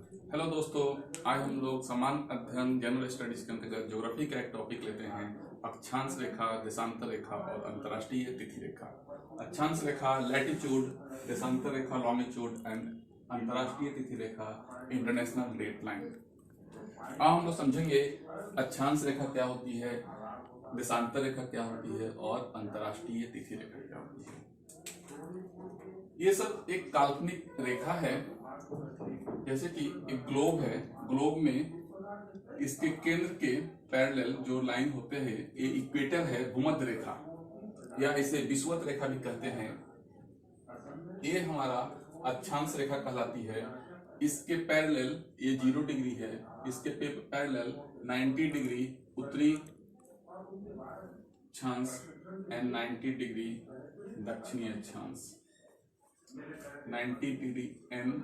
Hello दोस्तों, आज हम लोग समान अध्ययन जनरल स्टडीज के अंतर्गत ज्योग्राफी का एक टॉपिक लेते हैं। अक्षांश रेखा, देशांतर रेखा और अंतर्राष्ट्रीय तिथि रेखा। अक्षांश रेखा लैटिट्यूड, देशांतर रेखा लॉन्गिट्यूड एंड अंतर्राष्ट्रीय तिथि रेखा इंटरनेशनल डेट लाइन। अब हम लोग समझेंगे अक्षांश रेखा क्या होती है, देशांतर रेखा क्या होती है और अंतर्राष्ट्रीय तिथि रेखा क्या होती है। ये सब एक काल्पनिक रेखा है। जैसे कि एक ग्लोब है, ग्लोब में इसके केंद्र के पैरेलल जो लाइन होते हैं, ये इक्वेटर है, भूमध्य रेखा या इसे विषुवत रेखा भी कहते हैं। ये हमारा अक्षांश रेखा कहलाती है। इसके पैरेलल ये 0 डिग्री है, इसके पैरेलल 90 डिग्री उत्तरी अक्षांश एंड 90 डिग्री दक्षिणी अक्षांश, 90 डिग्री एन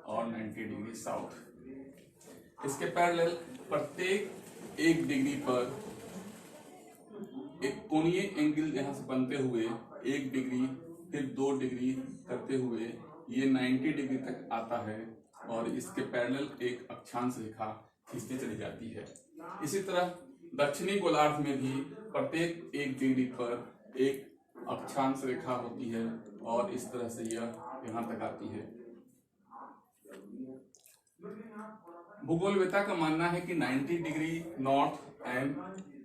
और 90 डिग्री साउथ। इसके पैरेलल प्रत्येक 1 डिग्री पर एक कोणीय एंगल यहां से बनते हुए 1 डिग्री फिर 2 डिग्री करते हुए ये 90 डिग्री तक आता है और इसके पैरेलल एक अक्षांश रेखा खींचती चली जाती है। इसी तरह दक्षिणी गोलार्ध में भी प्रत्येक 1 डिग्री पर एक अक्षांश रेखा होती है और इस तरह से यह यहाँ तक आती है। भूगोलवेत्ता का मानना है कि 90 degree north and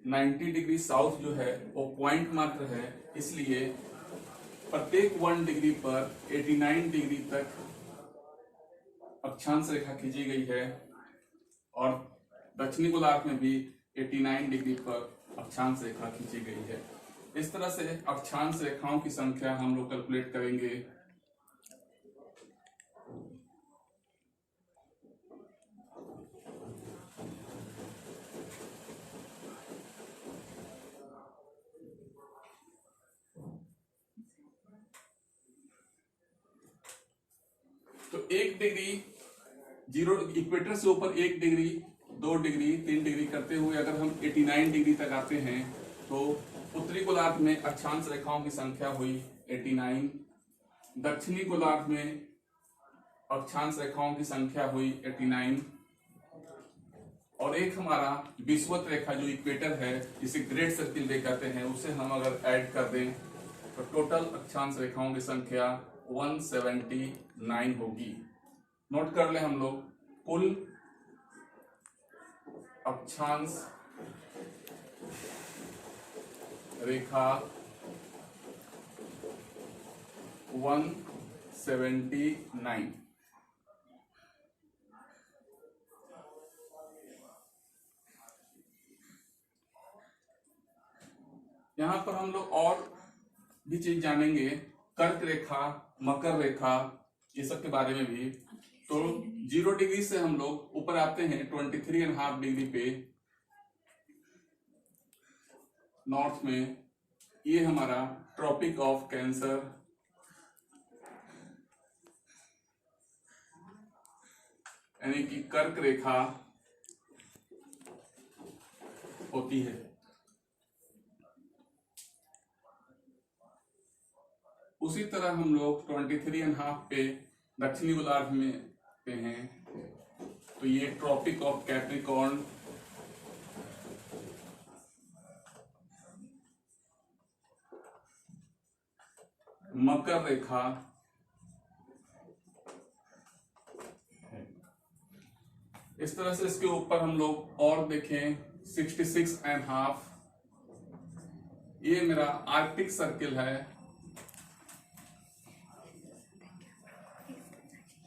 90 degree south जो है वो पॉइंट मात्र है, इसलिए प्रत्येक 1 डिग्री पर 89 डिग्री तक अक्षांश रेखा खींची गई है और दक्षिणी गोलार्ध में भी 89 डिग्री पर अक्षांश रेखा खींची गई है। इस तरह से अक्षांश रेखाओं की संख्या हम लोग कैलकुलेट करेंगे। तो 1 डिग्री 0 इक्वेटर से ऊपर 1 डिग्री 2 डिग्री 3 डिग्री करते हुए अगर हम 89 डिग्री तक आते हैं तो उत्तरी गोलार्ध में अक्षांश रेखाओं की संख्या हुई 89, दक्षिणी गोलार्ध में अक्षांश रेखाओं की संख्या हुई 89 और एक हमारा विषुवत रेखा जो इक्वेटर है, जिसे ग्रेट सर्किल दे कहते हैं, उसे हम अगर ऐड कर दें तो टोटल अक्षांश रेखाओं की संख्या 179 होगी। नोट कर ले हम लोग, कुल अक्षांश रेखा 179। यहां पर हम लोग और भी चीज जानेंगे, कर्क रेखा, मकर रेखा, ये सब के बारे में भी। तो 0 डिग्री से हम लोग ऊपर आते हैं 23.5 डिग्री पे नॉर्थ में, ये हमारा ट्रॉपिक ऑफ कैंसर यानी कि कर्क रेखा होती है। उसी तरह हम लोग 23.5 पे दक्षिणी गोलार्ध में पे हैं, तो ये ट्रॉपिक ऑफ कैप्रिकॉर्न, मकर रेखा है। इस तरह से इसके ऊपर हम लोग और देखें 66.5, ये मेरा आर्कटिक सर्किल है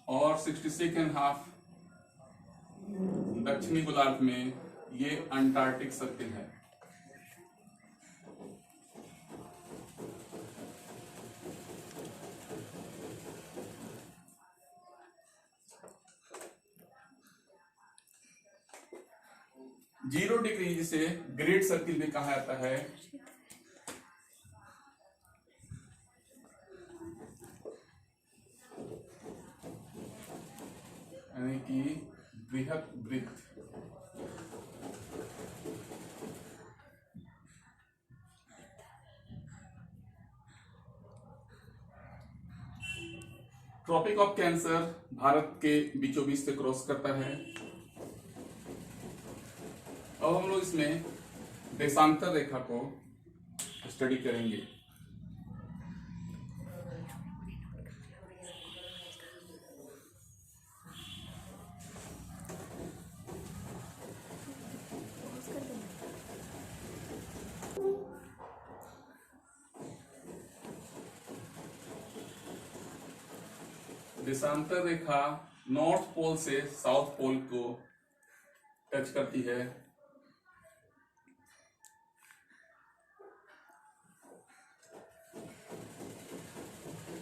और 66.5 दक्षिणी गोलार्ध में ये अंटार्कटिक सर्किल है। जीरो डिग्री जिसे ग्रेट सर्किल भी कहा जाता है, यानी कि बृहत वृत्त। ट्रॉपिक ऑफ कैंसर भारत के बीचों बीच से क्रॉस करता है। अब हम लोग इसमें देशांतर रेखा को स्टडी करेंगे। देशांतर रेखा नॉर्थ पोल से साउथ पोल को टच करती है।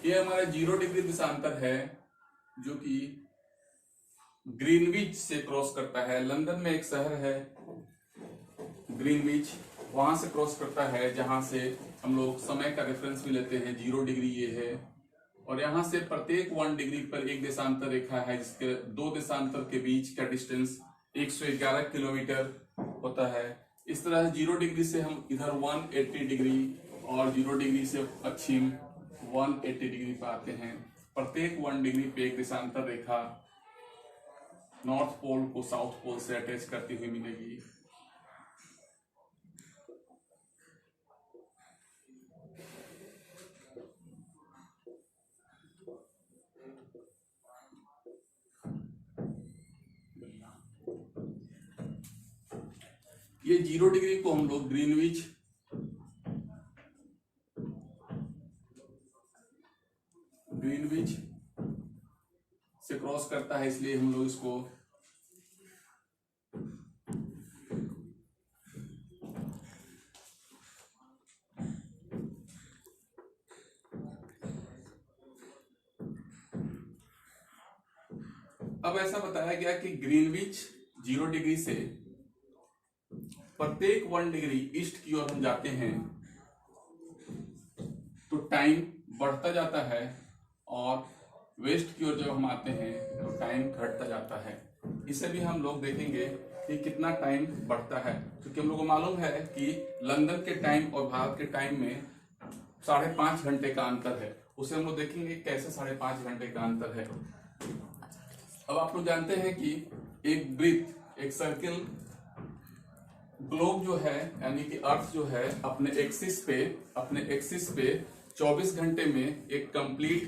ये हमारा 0 डिग्री देशांतर है जो कि ग्रीनविच से क्रॉस करता है। लंदन में एक शहर है ग्रीनविच, वहां से क्रॉस करता है, जहां से हम लोग समय का रेफरेंस भी लेते हैं। 0 डिग्री ये है, और यहां से प्रत्येक 1 डिग्री पर एक देशांतर रेखा है, जिसके दो देशांतर के बीच का डिस्टेंस 111 किलोमीटर होता है। इस तरह 0 डिग्री से हम इधर 180 डिग्री और 0 डिग्री से पश्चिम 180 डिग्री पर आते हैं। प्रत्येक 1 डिग्री पे एक देशांतर रेखा नॉर्थ पोल को साउथ पोल से अटैच करती हुई मिलेगी। ये 0 डिग्री को हम लोग ग्रीनविच से क्रॉस करता है, इसलिए हम लोग इसको अब ऐसा बताया गया कि ग्रीनविच 0 डिग्री से प्रत्येक 1 डिग्री ईस्ट की ओर हम जाते हैं तो टाइम बढ़ता जाता है, और वेस्ट की ओर जब हम आते हैं तो टाइम घटता जाता है। इसे भी हम लोग देखेंगे कि कितना टाइम बढ़ता है, क्योंकि हम लोग को मालूम है कि लंदन के टाइम और भारत के टाइम में 5.5 घंटे का अंतर है। उसे हम लोग देखेंगे कैसे 5.5 घंटे का अंतर है। अब आप लोग जानते हैं कि एक वृत्त, एक सर्किल, ग्लोब जो है यानी कि अर्थ जो है अपने एक्सिस पे 24 घंटे में एक कंप्लीट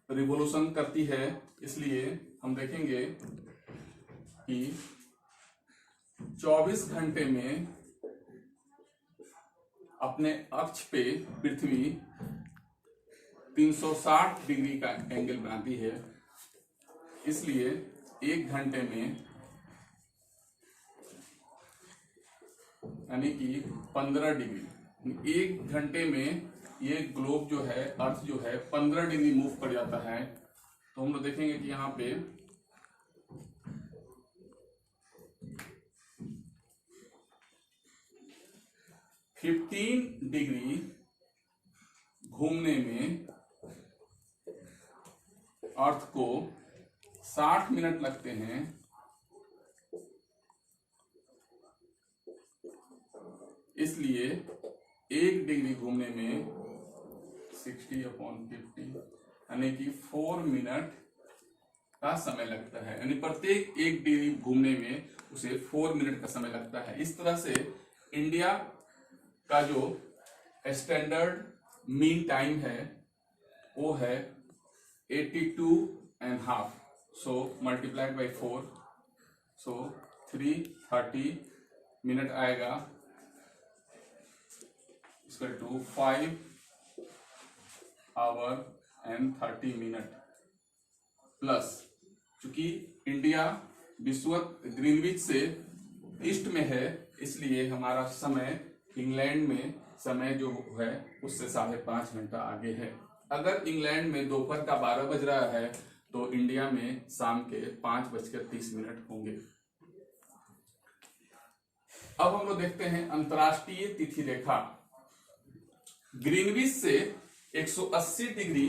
रिवोल्यूशन करती है। इसलिए हम देखेंगे कि 24 घंटे में अपने अक्ष पे पृथ्वी 360 डिग्री का एंगल बनाती है। इसलिए 1 घंटे में यानी कि 15 डिग्री, 1 घंटे में ये ग्लोब जो है, अर्थ जो है 15 डिग्री मूव कर जाता है। तो हम लोग देखेंगे कि यहाँ पे 15 डिग्री घूमने में अर्थ को 60 मिनट लगते हैं। इसलिए 1 डिग्री घूमने में 60/50 यानी कि 4 मिनट का समय लगता है। यानी प्रत्येक 1 डिग्री घूमने में उसे 4 मिनट का समय लगता है। इस तरह से इंडिया का जो स्टैंडर्ड मीन टाइम है वो है 82.5, so multiplied by 4, so 330 minute आएगा, equal to 5 hour and 30 minute. Plus चूंकि इंडिया विषुवत ग्रीनविच से ईस्ट में है, इसलिए हमारा समय इंग्लैंड में समय जो है उससे 5.5 घंटा आगे है। अगर इंग्लैंड में दोपहर का 12 बज रहा है तो इंडिया में शाम के 5:30 होंगे। अब हम लोग देखते हैं अंतर्राष्ट्रीय तिथि रेखा। ग्रीनविच से 180 डिग्री